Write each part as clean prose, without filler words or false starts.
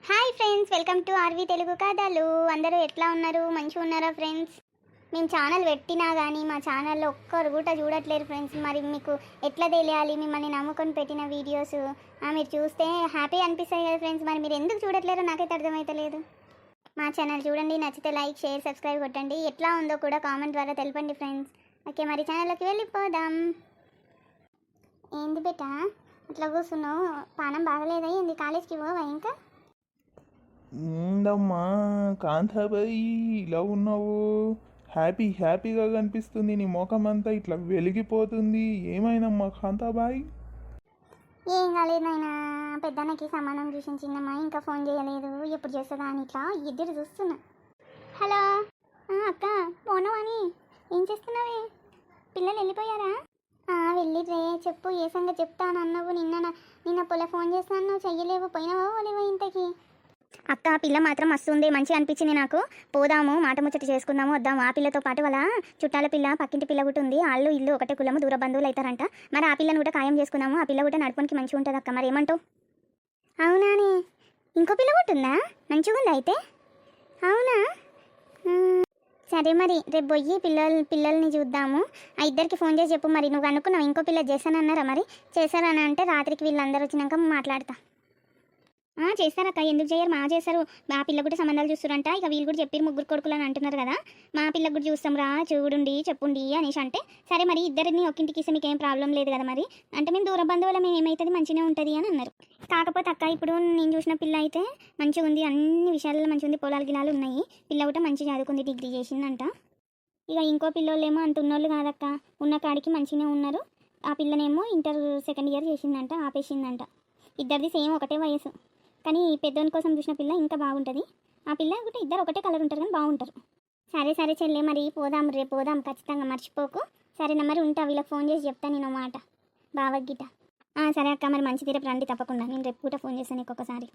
Hi friends, welcome to RV Telugu కథలు. అందరూ ఎట్లా ఉన్నారు? మంచిగా ఉన్నారా ఫ్రెండ్స్? మేము ఛానల్ పెట్టినా కానీ మా ఛానల్లో ఒక్కరు కూడా చూడట్లేరు ఫ్రెండ్స్. మరి మీకు ఎట్లా తెలియాలి? మిమ్మల్ని నమ్ముకొని పెట్టిన వీడియోస్ మీరు చూస్తే హ్యాపీ అనిపిస్తాయి కదా ఫ్రెండ్స్. మరి మీరు ఎందుకు చూడట్లేరో నాకైతే అర్థమవుతలేదు. మా ఛానల్ చూడండి, నచ్చితే లైక్, షేర్, సబ్స్క్రైబ్ కొట్టండి. ఎట్లా ఉందో కూడా కామెంట్ ద్వారా తెలపండి ఫ్రెండ్స్. ఓకే, మరి ఛానల్లోకి వెళ్ళిపోదాం. ఏంది బేటా అట్లా కూర్చున్నావు? పానం బాగలేదా? ఏంది కాలేజ్కి పోవా ఇంకా? ఏందమ్మా కాంతాబాయి ఇలా ఉన్నావు? హ్యాపీగా కనిపిస్తుంది, నీ ముఖం అంతా ఇట్లా వెలిగిపోతుంది. ఏమైందమ్మా కాంతాబాయి? ఏం కాలేదు నాయన. పెద్దన్నకి సంబంధం చూసిన చిన్నమ్మ ఇంకా ఫోన్ చేయలేదు. ఎప్పుడు చేస్తుందా అని ఇట్లా ఎదురు చూస్తున్నా. హలో అక్క, పోనవాని ఏం చేస్తున్నావే? పిల్లలు వెళ్ళిపోయారా? వెళ్ళిరే. చెప్పు, ఏ సంగతి చెప్తాను అన్నావు. నిన్న పొల ఫోన్ చేస్తాను, నువ్వు చెయ్యలేవు. పోయినావో లేవో ఇంతకి? అక్క, పిల్ల మాత్రం మస్తు ఉంది, మంచిగా అనిపించింది నాకు. పోదాము, మాట ముచ్చట చేసుకుందాము, వద్దాము. ఆ పిల్లతో పాటు వాళ్ళ చుట్టాల పిల్ల, పక్కింటి పిల్ల కూడా ఉంది. వాళ్ళు ఇల్లు ఒకటే కులము, దూర బంధువులు అవుతారంట. మరి ఆ పిల్లను కూడా ఖాయం చేసుకుందాము. ఆ పిల్ల కూడా నడుపునికి మంచిగా ఉంటుంది అక్క. మరి ఏమంటావు? అవునాని, ఇంకో పిల్ల కూడా ఉందా? మంచిగా ఉంది అయితే. అవునా? సరే, మరి రేపు పోయి పిల్లల్ని చూద్దాము. ఆ ఇద్దరికి ఫోన్ చేసి చెప్పు. మరి నువ్వు అనుకున్నావు ఇంకో పిల్ల చేశానన్నారా? మరి చేశారని అంటే రాత్రికి వీళ్ళందరూ వచ్చినాక మాట్లాడతా. చేస్తారక్క, ఎందుకు చేయరు? మా చేస్తారు. మా పిల్ల కూడా సంబంధాలు చూస్తారంట. ఇక వీళ్ళు కూడా చెప్పారు, ముగ్గురు కొడుకులు అని అంటున్నారు కదా. మా పిల్లకు కూడా చూస్తాం రా, చూడండి, చెప్పుండి అనేసి అంటే సరే మరి ఇద్దరిని ఒక్కింటికి ఇస్తే మీకు ఏం ప్రాబ్లం లేదు కదా. మరి అంటే మేము దూర బంధువుల మేము ఏమవుతుంది, మంచిగా ఉంటుంది అని అన్నారు. కాకపోతే అక్క, ఇప్పుడు నేను చూసిన పిల్ల అయితే మంచిగా ఉంది, అన్ని విషయాలలో మంచిగా ఉంది. పొలాలు గిలాలు ఉన్నాయి. పిల్ల కూడా మంచిగా చదువుకుంది, డిగ్రీ చేసిందంట. ఇక ఇంకో పిల్లోళ్ళేమో అంత ఉన్నోళ్ళు కాదక్క, ఉన్న కాడికి మంచిగానే ఉన్నారు. ఆ పిల్లనేమో ఇంటర్ సెకండ్ ఇయర్ చేసిందంట, ఆపేసిందంట. ఇద్దరిది సేమ్ ఒకటే వయసు. కానీ పెద్దోని కోసం చూసిన పిల్ల ఇంకా బాగుంటుంది. ఆ పిల్ల కూడా ఇద్దరు ఒకటే కలర్ ఉంటారు కానీ బాగుంటారు. సరే సరే చెల్లె, మరి పోదాం, రేపు పోదాం ఖచ్చితంగా, మర్చిపోకు. సరేనా, మరి ఉంటా. వీళ్ళకి ఫోన్ చేసి చెప్తాను నేను మాట, బావగిట. సరే అక్క, మరి మంచి తీరపు రండి తప్పకుండా. నేను రేపు కూడా ఫోన్ చేస్తాను ఒక్కొక్కసారి.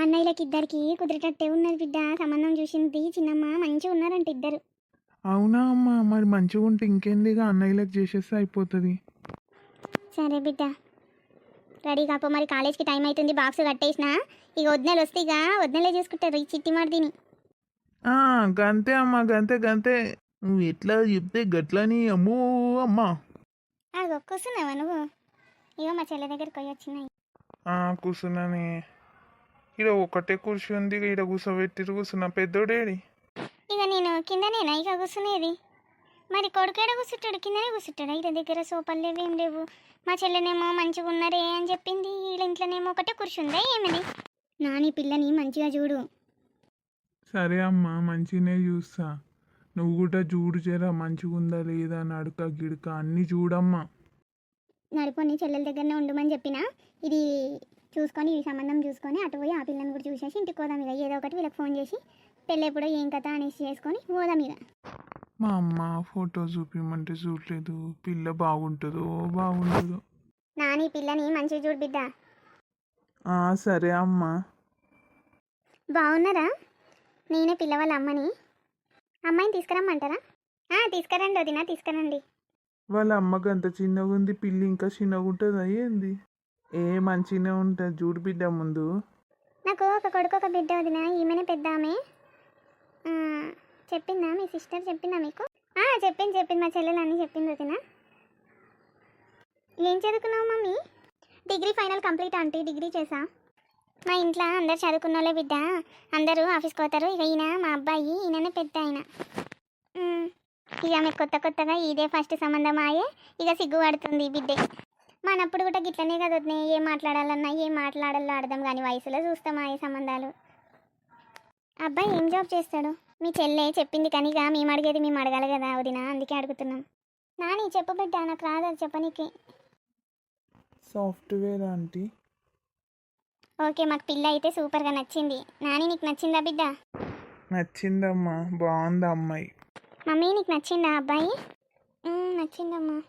అన్నయ్యలకి ఇద్దరికి కుదిరేటట్టే ఉన్నది బిడ్డ. సంబంధం చూసింది చిన్నమ్మ, మంచిగా ఉన్నారంట ఇద్దరు. అవునా అమ్మా? మరి మంచిగా ఉంటే ఇంకేందిగా, అన్నయ్యలకు చేసేస్తే అయిపోతుంది. సరే బిడ్డ, రెడీ కాపో. మరి కాలేజ్కి టైం అవుతుంది, బాక్స్ కట్టేసిన. ఇక వదినలు వస్తే ఇక వదినలే చేసుకుంటారు ఈ చిట్టి మాడిదిని. గంతే అమ్మా, గంతే. నువ్వు ఎట్లా చెప్తే గట్లని. అమ్మో అమ్మా. కూర్చున్నావా నువ్వు? ఇగో మా చెల్లె దగ్గరికి పోయి వచ్చినాయి. కూర్చున్నానే. ఇక్కడ ఒకటే కూర్చుంది, ఇక్కడ కూర్చోబెట్టి కూర్చున్నా. పెద్దోడేడి? ఇక నేను కిందనేనా ఇక కూర్చునేది? మరి కొడుకేడ కూర్చుంటాడు? కిందనే కూర్చుంటాడు. ఇక దగ్గర సోఫాలు లేవు, ఏం లేవు. మా చెల్లెనేమో మంచిగా ఉన్నారే అని చెప్పింది. వీళ్ళ ఇంట్లోనేమో ఒకటే కూర్చుందా ఏమని. నాని పిల్లని మంచిగా చూడు. సరే అమ్మా, మంచిగానే చూస్తా. నువ్వు కూడా చూడు చేరా, మంచిగా ఉందా లేదా, నడక గిడక అన్నీ చూడమ్మా. నడుపుని చెల్లెల దగ్గరనే ఉండమని చెప్పిన. ఇది చూసుకొని, ఈ సంబంధం చూసుకొని అటు పోయి ఆ పిల్లని కూడా చూసేసి ఇంటికి పోదాం. ఇక ఏదో ఒకటి వీళ్ళకి ఫోన్ చేసి పెళ్ళి ఎప్పుడో ఏం కథ అనేసి చేసుకొని పోదాం. ఇక మా అమ్మ ఫోటో చూపిమంటే చూడలేదు. పిల్ల బాగుంటుందో బాగుంటుందో. నాని పిల్లని మంచిగా చూడు బిడ్డ. సరే అమ్మా. బాగున్నారా? నేనే పిల్ల వాళ్ళ అమ్మని. అమ్మాయిని తీసుకురమ్మంటారా? తీసుకురండి వదినా, తీసుకురండి. వాళ్ళ అమ్మకి అంత చిన్నగా ఉంది, పిల్లి ఇంకా చిన్నగా ఉంటుందా ఏంది? మంచిగానే ఉంటుంది, చూడు బిడ్డ ముందు. నాకు ఒక కొడుకు ఒక బిడ్డ వదినా. ఈమెనే పెద్ద ఆమె. చెప్పిందా మీ సిస్టర్? చెప్పిందా మీకు? చెప్పింది. మా చెల్లెలు అన్నీ చెప్పింది వదినా. ఏం చదువుకున్నావు mummy? Degree final complete aunty, degree చేసా. మా ఇంట్లో అందరు చదువుకున్న వాళ్ళే బిడ్డ. అందరూ ఆఫీస్కి పోతారు. ఇక ఈయన మా అబ్బాయి, ఈయననే పెద్ద ఆయన. ఇక ఆమె కొత్తగా ఇదే ఫస్ట్ సంబంధం ఆయే. ఇక సిగ్గుపడుతుంది బిడ్డే. మనప్పుడు కూడా గిట్లనే కదా వదినే, ఏం మాట్లాడాలన్నా ఏం మాట్లాడాలో అర్థం కానీ వయసులో చూస్తాం ఆయే సంబంధాలు. అబ్బాయి ఏం జాబ్ చేస్తాడు? మీ చెల్లె చెప్పింది కానీ ఇక మేము అడిగేది మేము అడగాలి కదా వదినా, అందుకే అడుగుతున్నాం. నాని చెప్పు బిడ్డ, నాకు రాదు అది చెప్పనీకి. Software aunty. ఓకే, మాకు పిల్ల అయితే సూపర్గా నచ్చింది. నాని నీకు నచ్చిందా బిడ్డ? నచ్చిందమ్మా, బాగుంది అమ్మాయి. మమ్మీ నీకు నచ్చిందా అబ్బాయి? నచ్చిందమ్మా.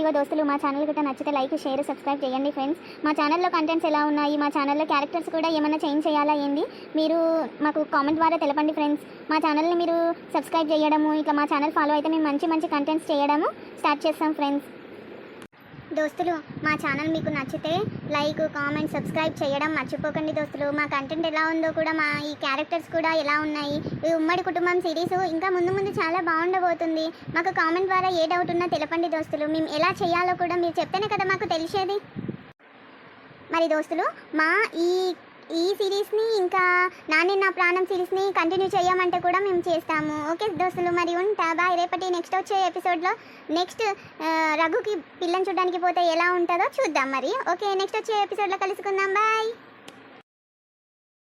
ఇగో దోస్తులు, మా ఛానల్ కూడా నచ్చితే లైక్, షేర్, సబ్స్క్రైబ్ చేయండి ఫ్రెండ్స్. మా ఛానల్లో కంటెంట్స్ ఎలా ఉన్నాయి, మా ఛానల్లో క్యారెక్టర్స్ కూడా ఏమైనా చేంజ్ చేయాలా ఏంది, మీరు మాకు కామెంట్ ద్వారా తెలపండి ఫ్రెండ్స్. మా ఛానల్ని మీరు సబ్స్క్రైబ్ చేయడము, ఇట్లా మా ఛానల్ ఫాలో అయితే మేము మంచి కంటెంట్స్ చేయడము స్టార్ట్ చేస్తాం ఫ్రెండ్స్. దోస్తులు మా ఛానల్ మీకు నచ్చితే లైక్ కామెంట్ సబ్స్క్రైబ్ చేయడం మర్చిపోకండి దోస్తులు. మా కంటెంట్ ఎలా ఉందో కూడా, మా ఈ క్యారెక్టర్స్ కూడా ఎలా ఉన్నాయి, ఈ ఉమ్మడి కుటుంబం సిరీస్ ఇంకా ముందు ముందు చాలా బాగుండబోతుంది. మాకు కామెంట్ ద్వారా ఏ డౌట్ ఉన్నా తెలపండి దోస్తులు. మేము ఎలా చేయాలో కూడా మీరు చెప్తేనే కదా మాకు తెలిసేది. మరి దోస్తులు మా ఈ సిరీస్ని ఇంకా నాని నా ప్రాణం సిరీస్ని కంటిన్యూ చేయమంటే కూడా మేము చేస్తాము. ఓకే దోస్తులు, మరి ఉంటా బాయ్. రేపటి నెక్స్ట్ వచ్చే ఎపిసోడ్లో రఘుకి పిల్లని చూడడానికి పోతే ఎలా ఉంటుందో చూద్దాం మరి. ఓకే నెక్స్ట్ వచ్చే ఎపిసోడ్లో కలుసుకుందాం బాయ్.